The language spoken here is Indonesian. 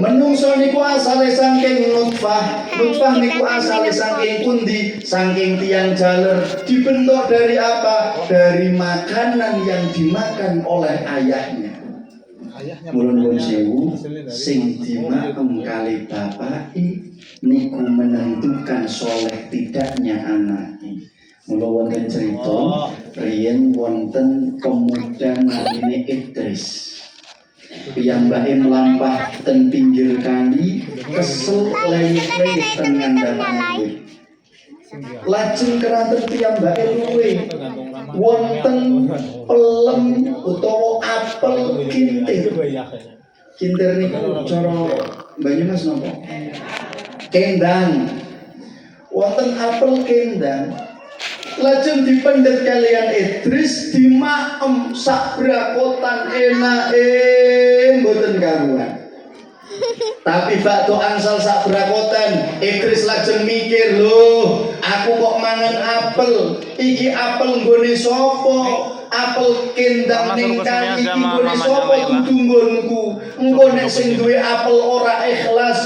Menungso niku asale saking nutfah. Nutfah niku asale saking pundi? Saking tiang jaler. Dibentuk dari apa? Dari makanan yang dimakan oleh ayahnya. Mulun sewu sing dimakem kali bapaki niku menentukan soleh tidaknya anaknya. Mula wonten cerita riyen wonten pemuda namine Idris. Piyambake melampah ten pinggir kali kesel leyit-leyit ten ngandhapane. Lajeng keranten piyambake luwe wonten pelem utawa apel kintir. Kintir niku cara Banyumas napa? Kendang. Wonten apel kendang. Lajeng dipendhet kalian Idris dimaem sak brakotan enake mboten karuan. Tapi bakdo angsal sak brakotan Idris lajeng mikir, lho aku kok mangan apel, iki apel nggone sapa? Apel kendang ning kali iki nggone sapa? Kudu nggonku. Engko nek sing duwe apel ora ikhlas